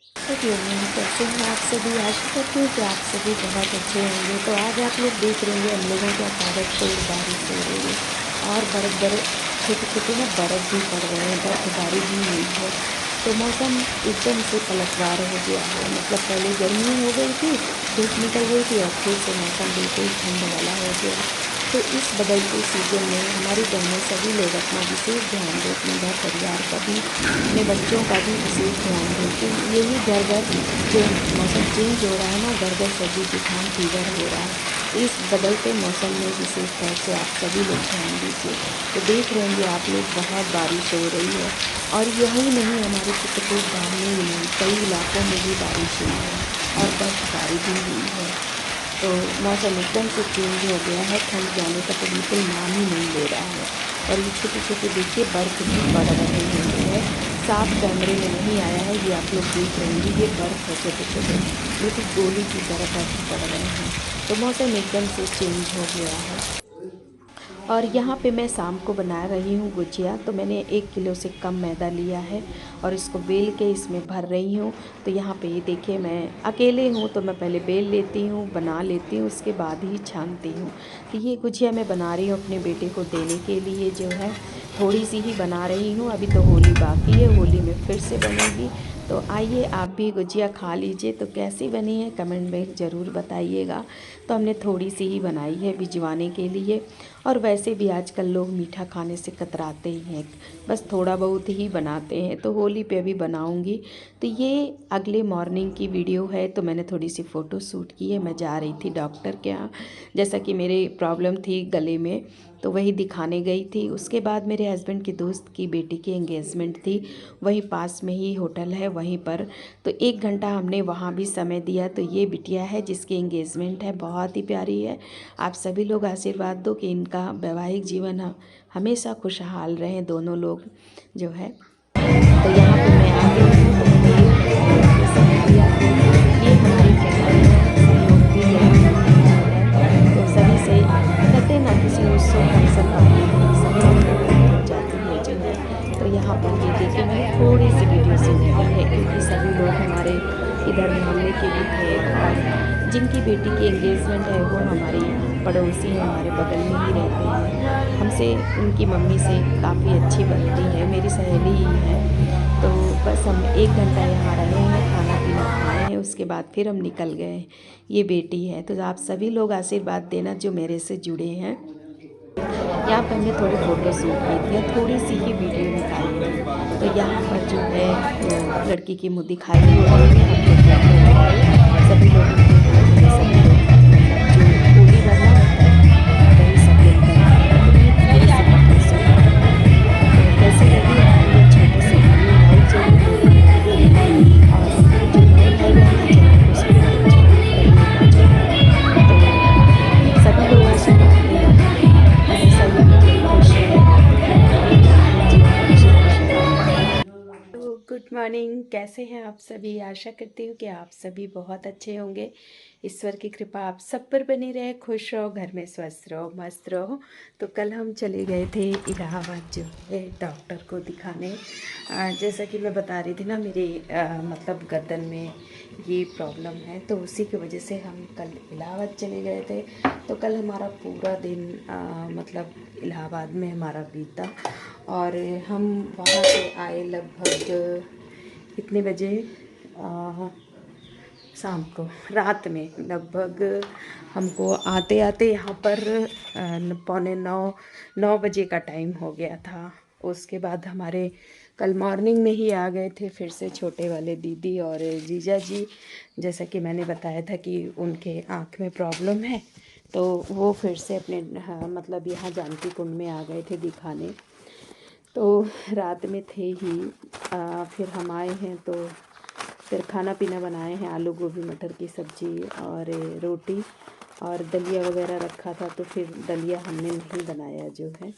Good evening, कैसे हैं आप सभी। आशा करती हूँ कि आप सभी बहुत अच्छे होंगे। तो आज आप लोग देख रहे होंगे हम लोगों के ताबड़तोड़ बारिश हो रही है और छोटे छोटे ना बर्फ़ भी पड़ रहे हैं, बर्फबारी भी हुई है। तो मौसम एकदम से पलटवार हो गया है। मतलब पहले गर्मी हो गई थी, धूप निकल गई थी और फिर से मौसम बिल्कुल ठंड वाला हो गया। तो इस बदलते सीज़न में हमारी बहनें सभी लोग अपना विशेष ध्यान दें, अपने घर परिवार का भी, अपने बच्चों का भी विशेष ध्यान दें, क्योंकि यही घर घर जो मौसम चेंज हो रहा है ना, घर घर सर्दी जुकाम फीवर हो रहा है। तो इस बदलते मौसम में विशेष तौर से आप सभी लोग ध्यान दीजिए। तो देख रहे होंगे आप लोग, बहुत बारिश हो रही है और यही नहीं, हमारे चित्रकूट गाँव में ही नहीं, कई इलाकों में भी बारिश हुई है और बर्फबारी भी हुई है। तो मौसम एकदम से चेंज हो गया है, ठंड जाने का तो बिल्कुल नाम ही नहीं ले रहा है। और ये छोटे छोटे देखिए बर्फ़ भी पड़ रहे हैं, जो है साफ कैमरे में नहीं आया है, ये आप लोग देख रहे होंगे, ये बर्फ़ है छोटे छोटे, बिल्कुल गोली की तरह बर्फ़ पड़ रहे हैं। तो मौसम एकदम से चेंज हो गया है। और यहाँ पे मैं शाम को बना रही हूँ गुजिया। तो मैंने 1 किलो से कम मैदा लिया है और इसको बेल के इसमें भर रही हूँ। तो यहाँ पे ये देखिए, मैं अकेले हूँ तो मैं पहले बेल लेती हूँ, बना लेती हूँ, उसके बाद ही छानती हूँ। तो ये गुजिया मैं बना रही हूँ अपने बेटे को देने के लिए, जो है थोड़ी सी ही बना रही हूँ। अभी तो होली बाकी है, होली में फिर से बनेगी। तो आइए आप भी गुजिया खा लीजिए। तो कैसी बनी है कमेंट में ज़रूर बताइएगा। तो हमने थोड़ी सी ही बनाई है भिजवाने के लिए। और वैसे भी आजकल लोग मीठा खाने से कतराते ही हैं, बस थोड़ा बहुत ही बनाते हैं। तो होली पे भी बनाऊंगी। तो ये अगले मॉर्निंग की वीडियो है। तो मैंने थोड़ी सी फ़ोटो शूट की है, मैं जा रही थी डॉक्टर के यहाँ, जैसा कि मेरे प्रॉब्लम थी गले में, तो वही दिखाने गई थी। उसके बाद मेरे हस्बैंड की दोस्त की बेटी की एंगेजमेंट थी, वहीं पास में ही होटल है वहीं पर। तो 1 घंटा हमने वहाँ भी समय दिया। तो ये बिटिया है जिसकी एंगेजमेंट है, बहुत ही प्यारी है। आप सभी लोग आशीर्वाद दो कि इनका वैवाहिक जीवन हमेशा खुशहाल रहें दोनों लोग, जो है। तो यहाँ पे मैं आ गई हूँ, तो मैंने 1 घंटा यहाँ पे समय दिया। तो ये हमारी फैमिली है, सब लोग भी गए हैं इधर-उधर। तो सभी से कहते हैं ना, किसी उत्सव फंक्शन पार्टी में एक समय की मीटिंग हो जाती है, जो है। तो यहाँ पर ये देखिए, मैंने थोड़ी सी वीडियो शूट की है, क्योंकि सभी लोग हमारे इधर मोहल्ले के भी थे। और जिनकी बेटी की एंगेजमेंट है वो हमारी पड़ोसी हैं, हमारे बगल में ही रहते हैं। हमसे उनकी मम्मी से काफ़ी अच्छी बनती है, मेरी सहेली ही है। तो बस हम 1 घंटा यहाँ रहे हैं, खाना पीना खाए हैं, उसके बाद फिर हम निकल गए। ये बेटी है। तो आप सभी लोग आशीर्वाद देना जो मेरे से जुड़े हैं। यहाँ पर हमने थोड़ी फ़ोटो शूट की थी और थोड़ी सी ही वीडियो निकाली थी। तो यहाँ पर जो है लड़की की मुँह दिखाई हो रही है, आप लोग देख रहे होंगे। सभी लोग उनके हाथ में, सभी लोग मतलब जो होली भरना होता है ना, वही सब लोग कर रहे हैं। तो मैंने थोड़ी सी वीडियो शूट की है। तो कैसी लगी हमारी ये छोटी सी वीडियो, लाइक ज़रूर देना और जो नए भाई बहन हैं चैनल को सब्सक्राइब जरूर करिएगा, जो है। तो सभी लोग आशीर्वाद देना, हमेशा यही लोग खुश रहें और वैवाहिक जीवन हमेशा खुशहाल रहे। तो गुड मॉर्निंग, कैसे हैं आप सभी। आशा करती हूँ कि आप सभी बहुत अच्छे होंगे। ईश्वर की कृपा आप सब पर बनी रहे, खुश रहो, घर में स्वस्थ रहो, मस्त रहो। तो कल हम चले गए थे इलाहाबाद, जो है डॉक्टर को दिखाने। जैसा कि मैं बता रही थी ना, मेरे मतलब गर्दन में ये प्रॉब्लम है, तो उसी की वजह से हम कल इलाहाबाद चले गए थे। तो कल हमारा पूरा दिन मतलब इलाहाबाद में हमारा बीता। और हम वहाँ से आए लगभग कितने बजे, शाम को, रात में लगभग हमको आते आते यहाँ पर पौने 9 बजे का टाइम हो गया था। उसके बाद हमारे कल मॉर्निंग में ही आ गए थे फिर से छोटे वाले दीदी और जीजा जी। जैसा कि मैंने बताया था कि उनके आँख में प्रॉब्लम है, तो वो फिर से अपने मतलब यहाँ जानकी कुंड में आ गए थे दिखाने। तो रात में थे ही फिर हम आए हैं। तो फिर खाना पीना बनाए हैं, आलू गोभी मटर की सब्ज़ी और रोटी और दलिया वगैरह रखा था, तो फिर दलिया हमने नहीं बनाया, जो है।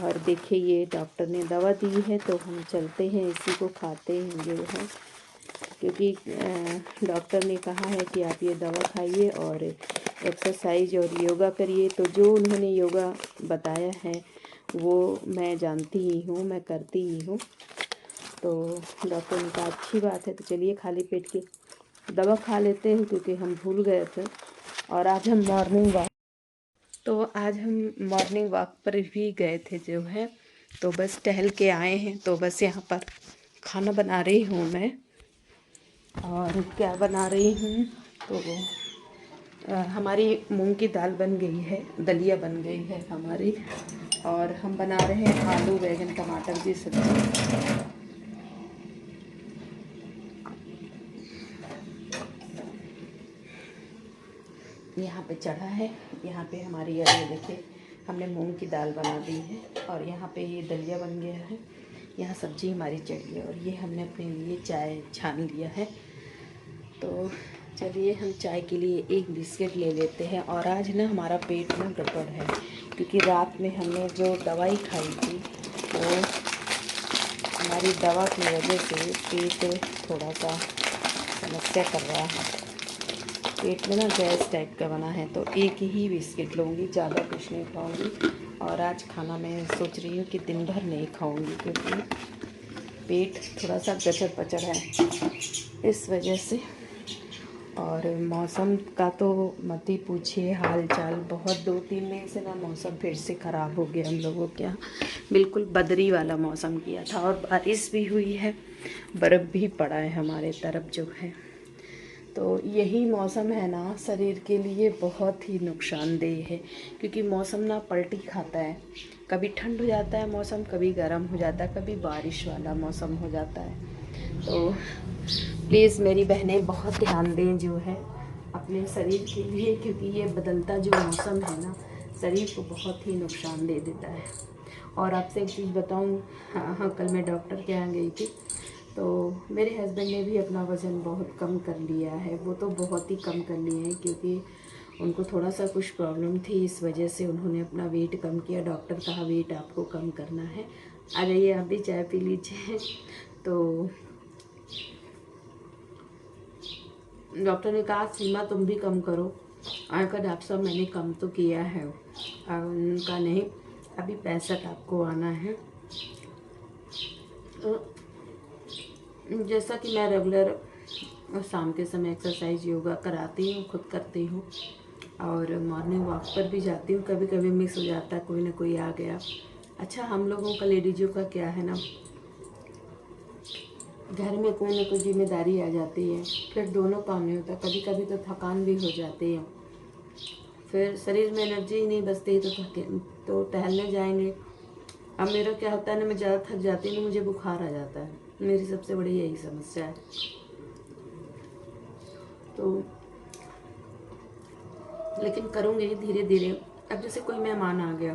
और देखिए ये डॉक्टर ने दवा दी है, तो हम चलते हैं, इसी को खाते हैं, जो है। क्योंकि डॉक्टर ने कहा है कि आप ये दवा खाइए और एक्सरसाइज और योगा करिए। तो जो उन्होंने योगा बताया है वो मैं जानती ही हूँ, मैं करती ही हूँ। तो डॉक्टर ने कहा अच्छी बात है, तो चलिए खाली पेट की दवा खा लेते हैं, क्योंकि हम भूल गए थे। और आज हम मॉर्निंग वॉक पर भी गए थे जो है, तो बस टहल के आए हैं। तो बस यहाँ पर खाना बना रही हूँ मैं। और क्या बना रही हूँ, तो हमारी मूंग की दाल बन गई है, दलिया बन गई है हमारी। और हम बना रहे हैं आलू बैंगन टमाटर की सब्ज़ी। यहाँ पे चढ़ा है, यहाँ पे हमारी ये देखिए हमने मूंग की दाल बना दी है, और यहाँ पे ये दलिया बन गया है, यहाँ सब्जी हमारी चढ़ी है, और ये हमने अपने लिए चाय छान लिया है। तो चलिए हम चाय के लिए एक बिस्किट ले लेते हैं। और आज ना हमारा पेट में गड़बड़ है, क्योंकि रात में हमने जो दवाई खाई थी, तो हमारी दवा की वजह से पेट थोड़ा सा समस्या कर रहा है। पेट में ना गैस टाइप का बना है, तो एक ही बिस्किट लूँगी, ज़्यादा कुछ नहीं खाऊंगी। और आज खाना मैं सोच रही हूँ कि दिन भर नहीं खाऊंगी, क्योंकि पेट थोड़ा सा गचर पचड़ है इस वजह से। और मौसम का तो मत ही पूछिए, हाल चाल बहुत 2-3 दिन से ना मौसम फिर से ख़राब हो गया हम लोगों के यहाँ। बिल्कुल बदरी वाला मौसम किया था, और बारिश भी हुई है, बर्फ़ भी पड़ा है हमारे तरफ जो है। तो यही मौसम है ना, शरीर के लिए बहुत ही नुकसानदेह है, क्योंकि मौसम ना पलटी खाता है। कभी ठंड हो जाता है मौसम, कभी गर्म हो जाता है, कभी बारिश वाला मौसम हो जाता है। तो प्लीज़ मेरी बहनें बहुत ध्यान दें जो है अपने शरीर के लिए, क्योंकि ये बदलता जो मौसम है ना, शरीर को बहुत ही नुकसान दे देता है। और आपसे एक चीज़ बताऊँ, हाँ कल मैं डॉक्टर के यहाँ गई थी, तो मेरे हस्बैंड ने भी अपना वज़न बहुत कम कर लिया है। वो तो बहुत ही कम कर लिए हैं, क्योंकि उनको थोड़ा सा कुछ प्रॉब्लम थी, इस वजह से उन्होंने अपना वेट कम किया। डॉक्टर कहा वेट आपको कम करना है, आ जाइए आप भी चाय पी लीजिए। तो डॉक्टर ने कहा सीमा तुम भी कम करो। आने का डॉक्टर साहब मैंने कम तो किया है। उनका नहीं, अभी 65 आपको आना है। तो जैसा कि मैं रेगुलर शाम के समय एक्सरसाइज योगा कराती हूँ, खुद करती हूँ, और मॉर्निंग वॉक पर भी जाती हूँ। कभी कभी मिस हो जाता है, कोई ना कोई आ गया। अच्छा, हम लोगों का लेडीज़ों का क्या है ना, घर में कोई ना कोई जिम्मेदारी आ जाती है, फिर दोनों काम नहीं होता। कभी कभी तो थकान भी हो जाती है, फिर शरीर में एनर्जी ही नहीं बचती, तो टहलने जाएंगे। अब मेरा क्या होता है ना, मैं ज़्यादा थक जाती हूँ, मुझे बुखार आ जाता है। मेरी सबसे बड़ी यही समस्या है। तो लेकिन करूँगी धीरे धीरे। अब जैसे कोई मेहमान आ गया,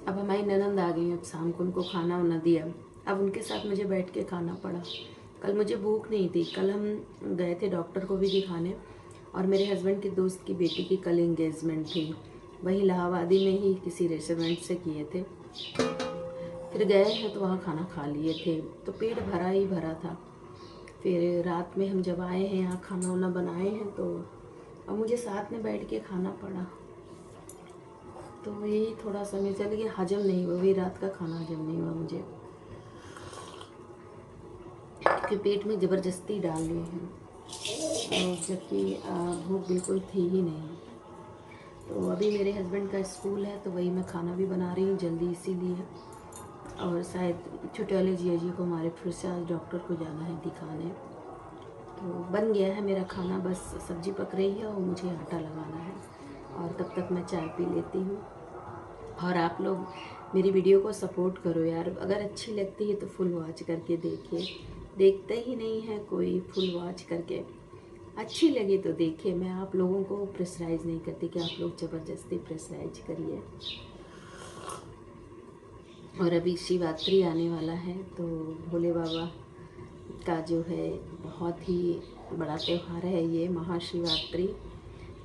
अब हमारी ननंद आ गई, अब शाम को उनको खाना वाना दिया, अब उनके साथ मुझे बैठ के खाना पड़ा। कल मुझे भूख नहीं थी, कल हम गए थे डॉक्टर को भी दिखाने, और मेरे हस्बैंड के दोस्त की बेटी की कल एंगेजमेंट थी, वही इलाहाबादी में ही किसी रेस्टोरेंट से किए थे। फिर गए हैं तो वहाँ खाना खा लिए थे, तो पेट भरा ही भरा था। फिर रात में हम जब आए हैं यहाँ खाना वाना बनाए हैं, तो अब मुझे साथ में बैठ के खाना पड़ा। तो यही थोड़ा समय चल गया, हजम नहीं हुआ, वही रात का खाना हजम नहीं हुआ मुझे, क्योंकि पेट में ज़बरदस्ती डाल लिए हैं, और जबकि भूख बिल्कुल थी ही नहीं। तो अभी मेरे हस्बैंड का स्कूल है, तो वही मैं खाना भी बना रही हूँ जल्दी इसीलिए। और शायद छोटे वाले जिया जी को हमारे फिर से आज डॉक्टर को जाना है दिखाने। तो बन गया है मेरा खाना, बस सब्ज़ी पक रही है और मुझे आटा लगाना है, और तब तक मैं चाय पी लेती हूँ। और आप लोग मेरी वीडियो को सपोर्ट करो यार, अगर अच्छी लगती है तो फुल वॉच करके देखिए। देखते ही नहीं है कोई फुल वॉच करके। अच्छी लगी तो देखिए, मैं आप लोगों को प्रेशराइज़ नहीं करती कि आप लोग ज़बरदस्ती प्रेशराइज करिए। और अभी शिवरात्रि आने वाला है, तो भोले बाबा का जो है बहुत ही बड़ा त्यौहार है ये महाशिवरात्रि।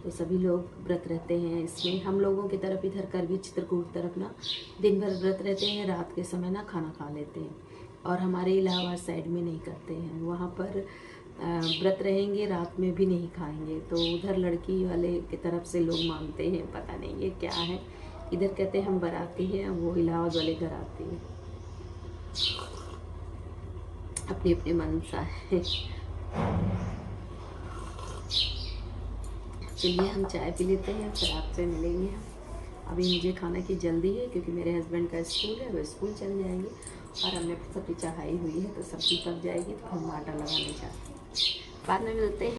तो सभी लोग व्रत रहते हैं इसमें। हम लोगों की तरफ इधर करवी चित्रकूट तरफ ना दिन भर व्रत रहते हैं, रात के समय ना खाना खा लेते हैं। और हमारे इलाहाबाद साइड में नहीं करते हैं, वहाँ पर व्रत रहेंगे, रात में भी नहीं खाएंगे। तो उधर लड़की वाले की तरफ से लोग मानते हैं, पता नहीं ये क्या है। इधर कहते हैं हम बराती हैं, वो इलाहाबाद वाले घर आती हैं। अपनी अपनी मनसा है। चलिए हम चाय पी लेते हैं, फिर आपसे मिलेंगे हम। अभी मुझे खाना की जल्दी है क्योंकि मेरे हस्बैंड का स्कूल है, वो स्कूल चल जाएंगे और हमने सब्ज़ी चढ़ाई हुई है तो सब्ज़ी पक जाएगी तो हम आटा लगाने जाते हैं। बाद में मिलते हैं।